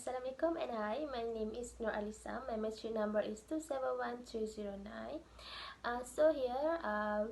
Assalamualaikum and hi, my name is Alissa. My matric number is 271309. So here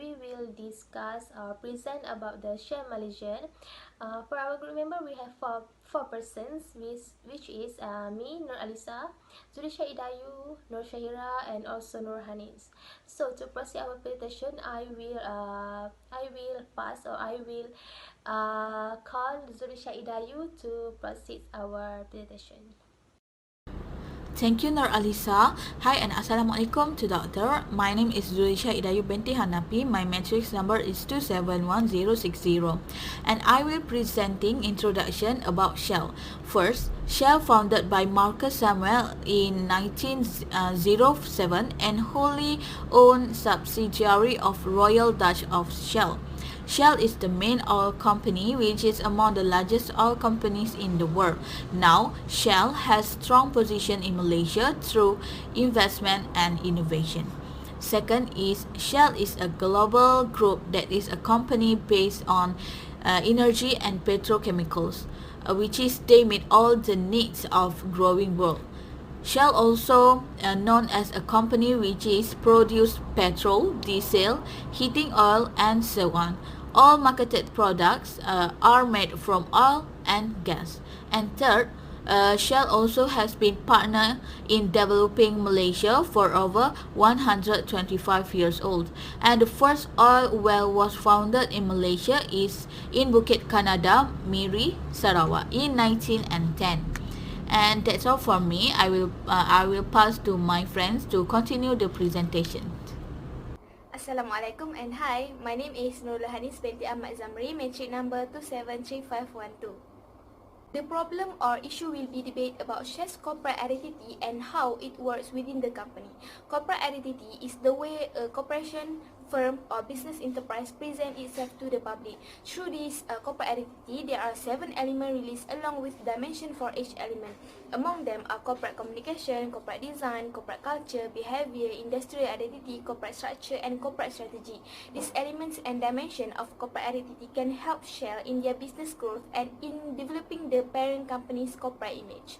we will discuss or present about the share Malaysian. For our group member, we have four persons, which is me, Alissa, Zurisya, Edayu, Norsyahira, and also Hanis. So to proceed our presentation, I will pass or I will call Zurisya Edayu to proceed our presentation. Thank you, Alissa. Hi and Assalamualaikum to Doctor. My name is Zurisya Binti Hanapi. My matrix number is 271060. And I will presenting introduction about Shell. First, Shell founded by Marcus Samuel in 1907 and wholly owned subsidiary of Royal Dutch of Shell. Shell is the main oil company which is among the largest oil companies in the world. Now, Shell has strong position in Malaysia through investment and innovation. Second is Shell is a global group that is a company based on energy and petrochemicals, which is they meet all the needs of growing world. Shell also known as a company which is produce petrol, diesel, heating oil and so on. All marketed products are made from oil and gas. And third, Shell also has been partner in developing Malaysia for over 125 years old. And the first oil well was founded in Malaysia is in Bukit Kanada, Miri, Sarawak in 1910. And that's all for me. I will pass to my friends to continue the presentation. Assalamualaikum and hi, my name is Nurul Hanis Binti Ahmad Zamri, matric number 273512. The problem or issue will be debate about Shell's corporate identity and how it works within the company. Corporate identity is the way a corporation, firm or business enterprise present itself to the public. Through this corporate identity, there are 7 elements released along with dimension for each element. Among them are corporate communication, corporate design, corporate culture, behavior, industrial identity, corporate structure and corporate strategy. These elements and dimension of corporate identity can help Shell in their business growth and in developing the parent company's corporate image.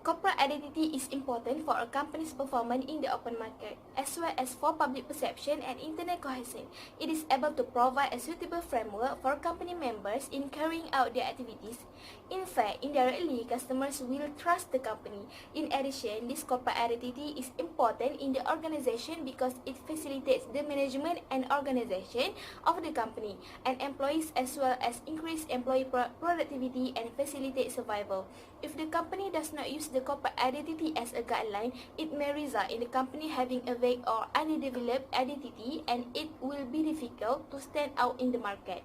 Corporate identity is important for a company's performance in the open market, as well as for public perception and internal cohesion. It is able to provide a suitable framework for company members in carrying out their activities. In fact, indirectly, customers will trust the company. In addition, this corporate identity is important in the organization because it facilitates the management and organization of the company and employees, as well as increase employee productivity and facilitate survival. If the company does not use the corporate identity as a guideline, it may result in the company having a vague or undeveloped identity, and it will be difficult to stand out in the market.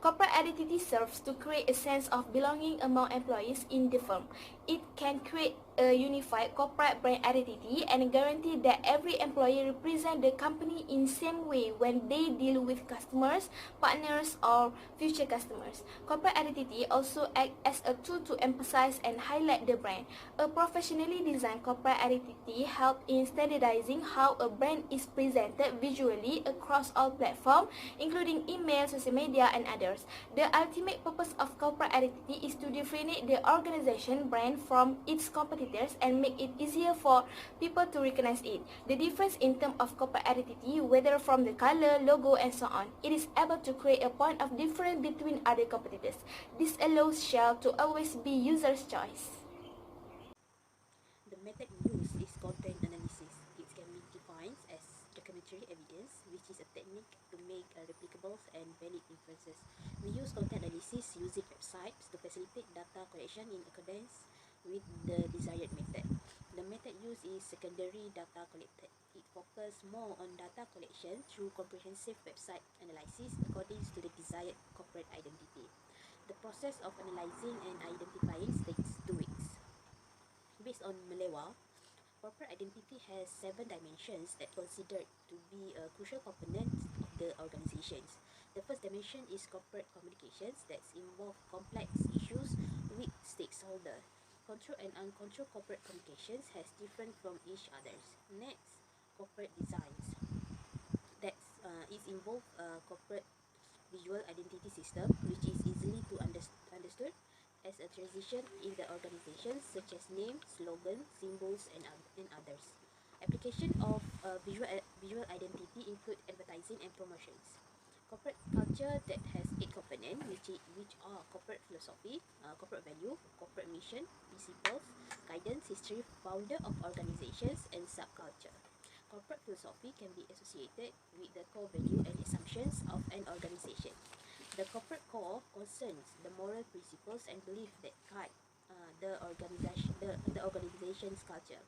Corporate identity serves to create a sense of belonging among employees in the firm. It can create a unified corporate brand identity and guarantee that every employee represents the company in same way when they deal with customers, partners, or future customers. Corporate identity also acts as a tool to emphasize and highlight the brand. A professionally designed corporate identity helps in standardizing how a brand is presented visually across all platforms, including email, social media, and others. The ultimate purpose of corporate identity is to differentiate the organization brand from its competitors and make it easier for people to recognize it. The difference in terms of corporate identity, whether from the color, logo, and so on, it is able to create a point of difference between other competitors. This allows Shell to always be user's choice. The method used is content analysis. It can be defined as documentary evidence, which is a technique to make replicable and valid inferences. We use content analysis using websites to facilitate data collection in accordance with the desired method. The method used is secondary data collected. It focuses more on data collection through comprehensive website analysis according to the desired corporate identity. The process of analyzing and identifying takes 2 weeks. Based on Malewa, corporate identity has 7 dimensions that considered to be a crucial component of the organizations. The first dimension is corporate communications that involve complex issues with stakeholders. Controlled and uncontrolled corporate communications has different from each others. Next, corporate designs. It involves a corporate visual identity system which is easily to understood, as a transition in the organization, such as name, slogan, symbols, and others. Application of visual identity include advertising and promotions. Corporate culture that has 8 components, which are corporate philosophy, corporate value, corporate mission, principles, guidance, history, founder of organizations, and subculture. Corporate philosophy can be associated with the core value and assumptions of an organization. The corporate core concerns the moral principles and beliefs that guide the organization's culture.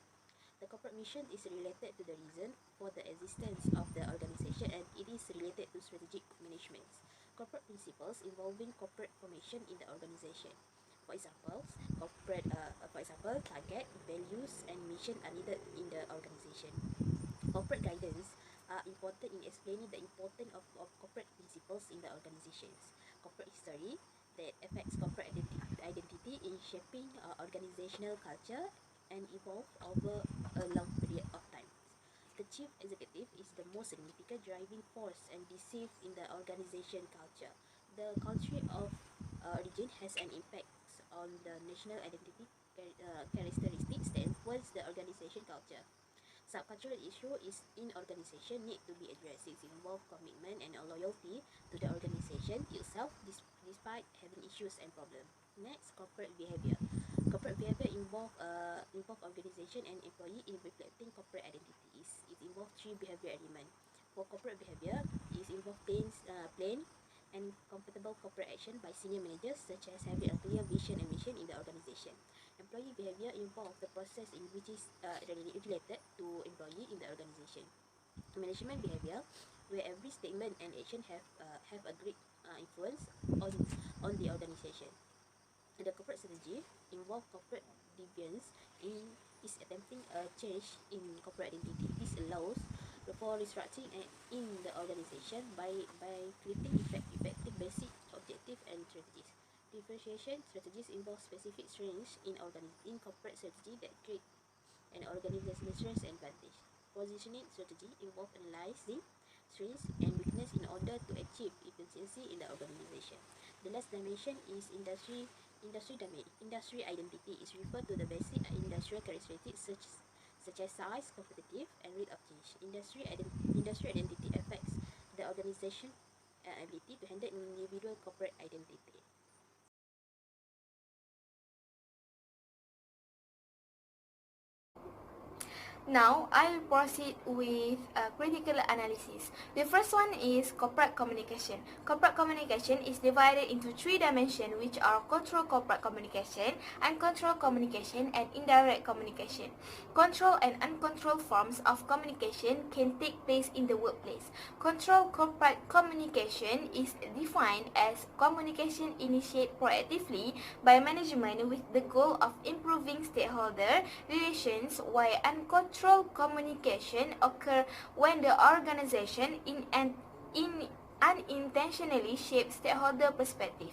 The corporate mission is related to the reason for the existence of the organization, and it is related to strategic management. Corporate principles involving corporate formation in the organization. For example, target, values, and mission are needed in the organization. Corporate guidance are important in explaining the importance of corporate principles in the organizations. Corporate history that affects corporate identity in shaping organizational culture and evolve over a long period of time. The chief executive is the most significant driving force and decisive in the organization culture. The country of origin has an impact on the national identity characteristics that influence the organization culture. Subcultural issue is in organization need to be addressed. It involves commitment and a loyalty to the organization itself despite having issues and problems. Next, corporate behavior. Corporate behavior involve organization and employee in reflecting corporate identities. It involves 3 behavior elements. For corporate behavior, it involves plain and compatible corporate action by senior managers, such as having a clear vision and mission in the organization. Employee behavior involves the process in which is related to employee in the organization. Management behavior, where every statement and action have a great influence on the organization. The corporate strategy involves corporate deviance is attempting a change in corporate identity. This allows for restructuring in the organization by creating effective basic objective and strategies. Differentiation strategies involve specific strengths in corporate strategy that create an organizational strength and advantage. Positioning strategy involve analyzing strengths and weakness in order to achieve efficiency in the organization. The last dimension is industry domain. Industry identity is referred to the basic industrial characteristics such as size, competitive, and rate of change. Industry identity affects the organization ability to handle individual corporate identity. Now, I'll proceed with critical analysis. The first one is corporate communication. Corporate communication is divided into 3 dimensions, which are control corporate communication, uncontrolled communication, and indirect communication. Control and uncontrolled forms of communication can take place in the workplace. Control corporate communication is defined as communication initiated proactively by management with the goal of improving stakeholder relations, while uncontrolled communication occurs when the organization unintentionally shapes stakeholder perspective.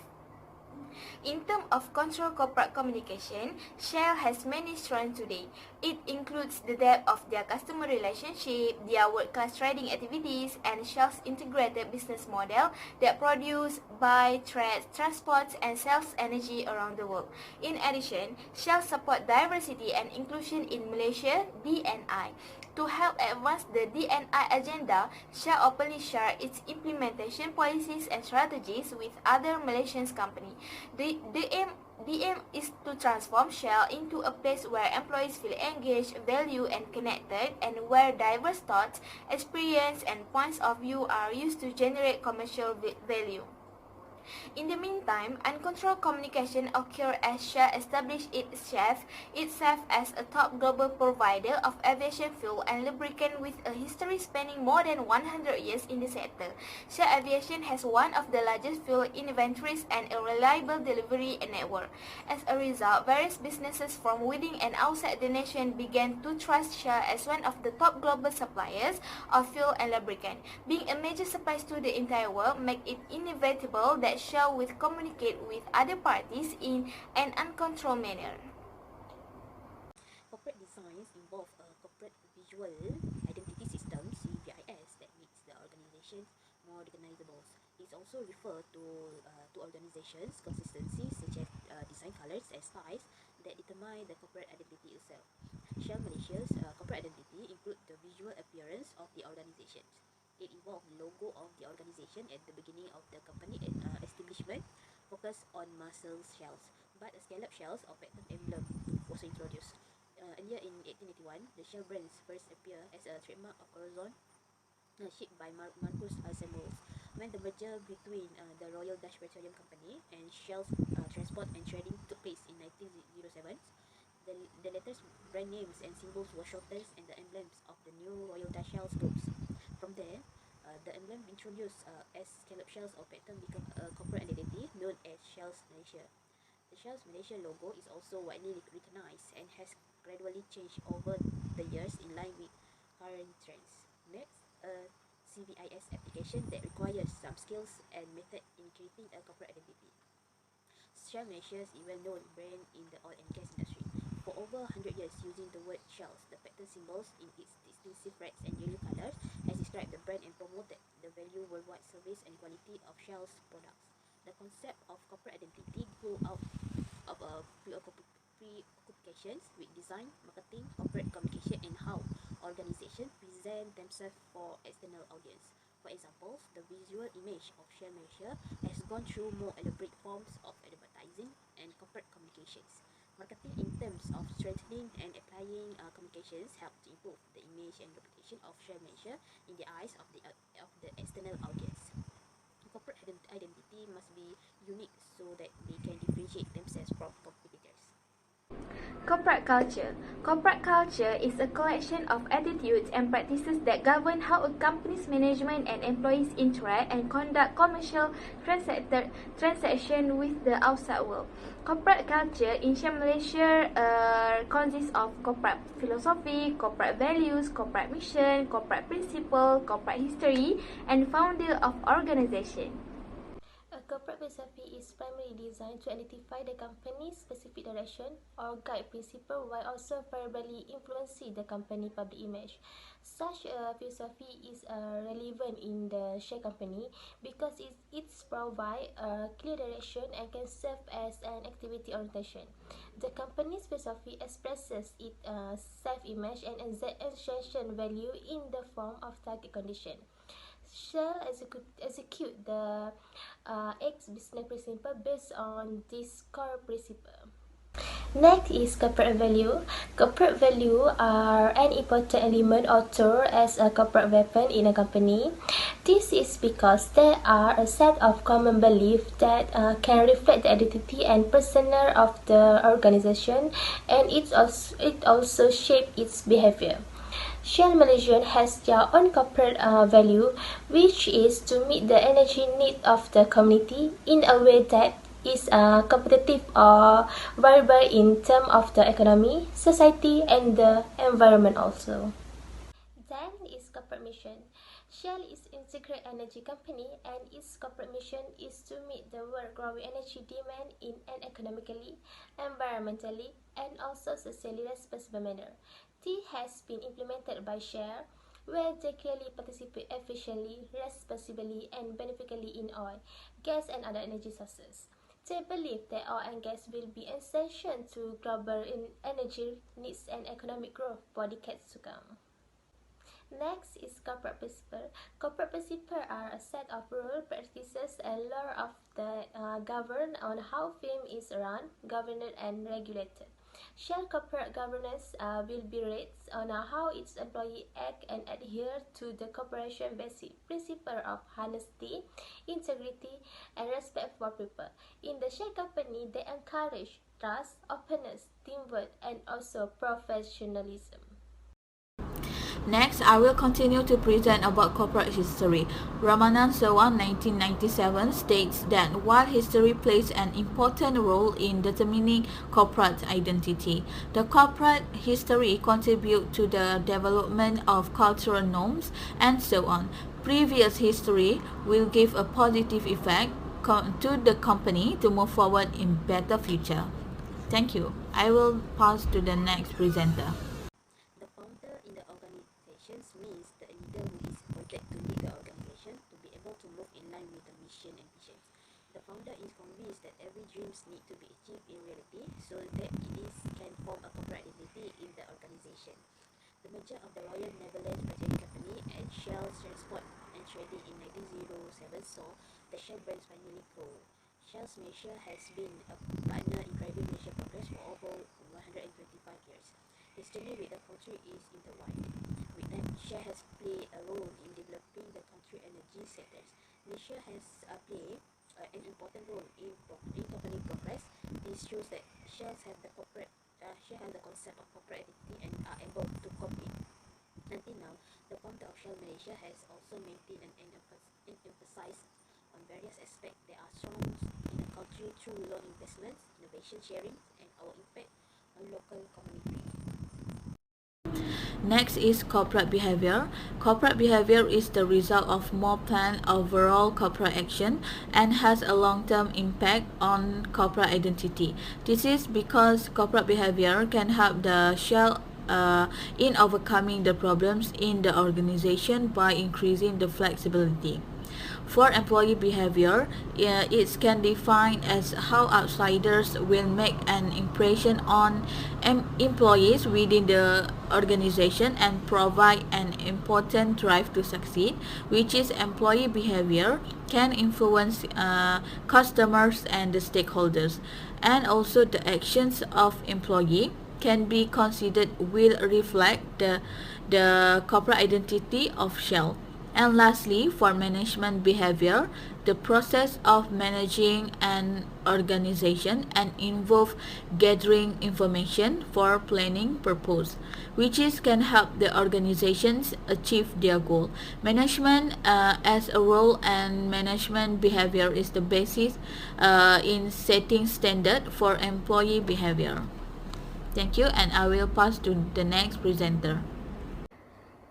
In terms of control corporate communication, Shell has many strengths today. It includes the depth of their customer relationship, their world-class trading activities, and Shell's integrated business model that produce, buy, trades, transports, and sells energy around the world. In addition, Shell supports diversity and inclusion in Malaysia, D&I. To help advance the D&I agenda, Shell openly shares its implementation policies and strategies with other Malaysian companies. The aim is to transform Shell into a place where employees feel engaged, valued, and connected, and where diverse thoughts, experience, and points of view are used to generate commercial value. In the meantime, uncontrolled communication occurs as Shell established itself as a top global provider of aviation fuel and lubricant with a history spanning more than 100 years in the sector. Shell Aviation has one of the largest fuel inventories and a reliable delivery network. As a result, various businesses from within and outside the nation began to trust Shell as one of the top global suppliers of fuel and lubricant. Being a major supplier to the entire world makes it inevitable that Shell will communicate with other parties in an uncontrolled manner. Corporate designs involve a corporate visual identity system (CVIS) that makes the organization more recognizable. It also refers to organizations' consistency, such as design colors and styles that determine the corporate identity itself. Shell Malaysia's corporate identity include the visual appearance of the organization. It involves the logo of the organization at the beginning of the company establishment, focused on muscle shells, but a scallop shells or pattern emblem was introduced. Earlier in 1881, the Shell brands first appeared as a trademark of Corazon, shaped by Marcus Samuels. When the merger between the Royal Dutch Petroleum Company and Shell's Transport and Trading took place in 1907, the latter's brand names and symbols were shortened and the emblems of the new Royal Dutch Shells groups. From there, the emblem introduced as scallop shells or pattern become a corporate identity known as Shells Malaysia. The Shells Malaysia logo is also widely recognized and has gradually changed over the years in line with current trends. Next, a CVIS application that requires some skills and method in creating a corporate identity. Shell Malaysia is a well-known brand in the oil and gas industry. For over 100 years, using the word shells, the pattern symbols in its distinctive reds and yellow colors has described the brand and promoted the value, worldwide service and quality of Shell's products. The concept of corporate identity grew out of preoccupations with design, marketing, corporate communication, and how organizations present themselves for external audience. For example, the visual image of Shell Malaysia has gone through more elaborate forms of advertising and corporate communications. Marketing in terms of strengthening and applying communications help to improve the image and reputation of Shell Malaysia in the eyes of the external audience. Corporate identity must be unique so that they can differentiate themselves from competitors. Corporate culture. Corporate culture is a collection of attitudes and practices that govern how a company's management and employees interact and conduct commercial transactions with the outside world. Corporate culture in Malaysia consists of corporate philosophy, corporate values, corporate mission, corporate principle, corporate history, and founder of organization. A corporate philosophy is primarily designed to identify the company's specific direction or guide principle while also verbally influencing the company public image. Such a philosophy is relevant in the share company because it provides a clear direction and can serve as an activity orientation. The company's philosophy expresses its self-image and essential value in the form of target condition. Shall execute the X business principle based on this core principle. Next is corporate value. Corporate value are an important element or tool as a corporate weapon in a company. This is because they are a set of common beliefs that can reflect the identity and persona of the organization, and it also shapes its behavior. Shell Malaysia has their own corporate value, which is to meet the energy need of the community in a way that is competitive or viable in terms of the economy, society, and the environment also. Then is corporate mission. Shell is an integrated energy company, and its corporate mission is to meet the world growing energy demand in an economically, environmentally, and also socially responsible manner. This has been implemented by Shell, where they clearly participate efficiently, responsibly, and beneficially in oil, gas, and other energy sources. They believe that oil and gas will be essential to global energy needs and economic growth for decades to come. Next is corporate principle. Corporate principles are a set of rules, practices, and laws that govern on how firm is run, governed, and regulated. Shell corporate governance will be based on how its employees act and adhere to the corporation basic principle of honesty, integrity, and respect for people. In the Shell company, they encourage trust, openness, teamwork, and also professionalism. Next, I will continue to present about corporate history. Ramanan Sewan 1997 states that while history plays an important role in determining corporate identity, the corporate history contributes to the development of cultural norms and so on. Previous history will give a positive effect to the company to move forward in better future. Thank you. I will pass to the next presenter. The founder in the organization means the leader who is appointed to lead the organization to be able to move in in line with the mission and vision. The founder is convinced that every dreams need to be achieved in reality so that it can form a corporate identity in the organization. The merger of the Royal Netherlands Petroleum Company and Shell Transport and Trading in 1907 saw the Shell brands finally grow. Shell's Malaysia has been a partner in driving Malaysia progress for over 125 years. Its journey with the country is intertwined. With that, Shell has played a role in developing the country energy sectors. Malaysia has played an important role in propelling progress. This shows that Shell has the concept of corporate identity and are able to compete. Until now, the founder of Shell Malaysia has also maintained an emphasis on various aspects that are strong in the country through low investments, innovation sharing, and our impact on local community. Next is corporate behavior. Corporate behavior is the result of more planned overall corporate action and has a long-term impact on corporate identity. This is because corporate behavior can help the Shell in overcoming the problems in the organization by increasing the flexibility. For employee behavior, it can define as how outsiders will make an impression on employees within the organization and provide an important drive to succeed, which is employee behavior can influence customers and the stakeholders, and also the actions of employee can be considered will reflect the corporate identity of Shell. And lastly, for management behavior, the process of managing an organization and involve gathering information for planning purpose, which is can help the organizations achieve their goal. Management as a role and management behavior is the basis in setting standard for employee behavior. Thank you, and I will pass to the next presenter.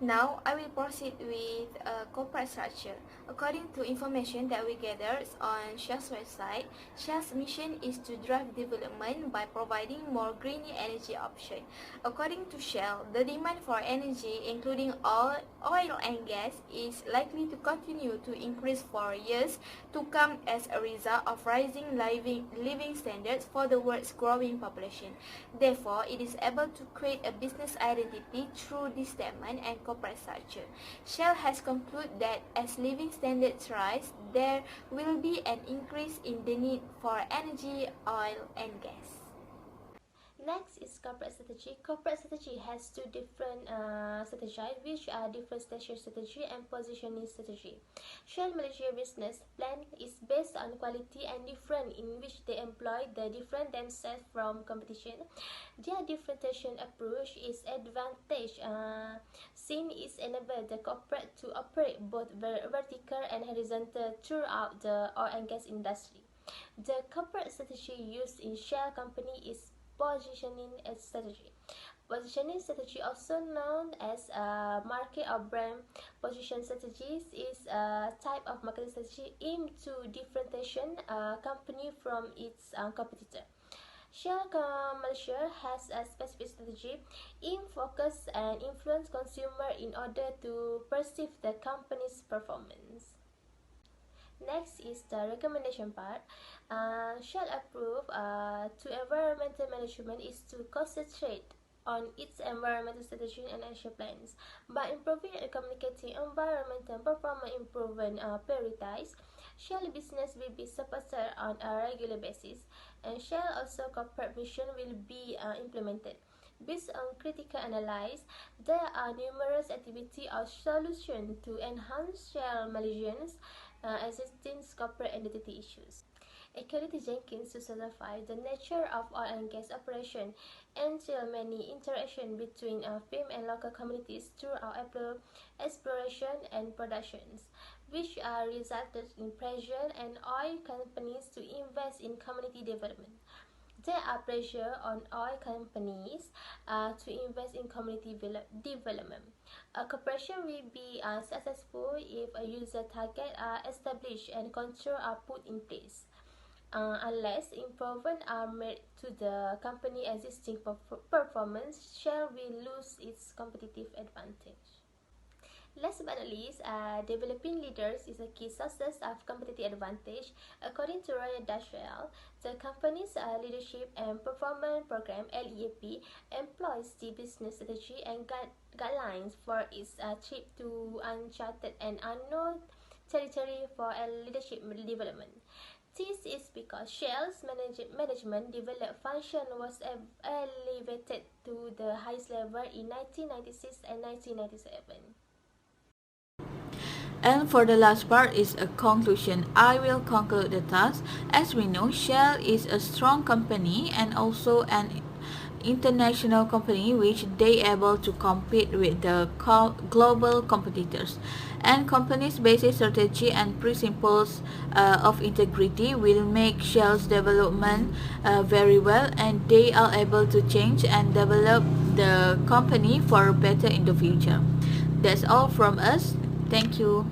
Now, I will proceed with corporate structure. According to information that we gathered on Shell's website, Shell's mission is to drive development by providing more green energy options. According to Shell, the demand for energy, including oil and gas, is likely to continue to increase for years to come as a result of rising living standards for the world's growing population. Therefore, it is able to create a business identity through this statement and corporate structure. Shell has concluded that as living standards rise, there will be an increase in the need for energy, oil, and gas. Next is corporate strategy. Corporate strategy has two different strategies, which are differentiation strategy and positioning strategy. Shell Malaysia business plan is based on quality and different in which they employ the different themselves from competition. Their differentiation approach is advantage since it enables the corporate to operate both vertical and horizontal throughout the oil and gas industry. The corporate strategy used in Shell company is positioning strategy. Positioning strategy, also known as market or brand position strategies, is a type of marketing strategy aimed to differentiation a company from its competitor. Shell Malaysia has a specific strategy in focus and influence consumer in order to perceive the company's performance. Next is the recommendation part. Shell approve to environmental management is to concentrate on its environmental strategy and action plans. By improving and communicating environmental performance improvement prioritized, Shell business will be supported on a regular basis, and Shell also corporate mission will be implemented. Based on critical analysis, there are numerous activities or solutions to enhance Shell Malaysians existing corporate identity issues. According to Jenkins 2005, the nature of oil and gas operation entail many interactions between firm and local communities throughout exploration and productions, which are resulted in pressure on oil companies to invest in community development. There are pressure on oil companies to invest in community development. A corporation will be successful if a user target are established and control are put in place. Unless improvements are made to the company existing performance, Shell will lose its competitive advantage. Last but not least, developing leaders is a key source of competitive advantage. According to Royal Dutch Shell, the company's Leadership and Performance Program (LEAP) employs the business strategy and guidelines for its trip to uncharted and unknown territory for leadership development. This is because Shell's management development function was elevated to the highest level in 1996 and 1997. And for the last part is a conclusion. I will conclude the task. As we know, Shell is a strong company and also an international company which they able to compete with the global competitors, and company's basic strategy and principles of integrity will make Shell's development very well, and they are able to change and develop the company for better in the future. That's all from us. Thank you.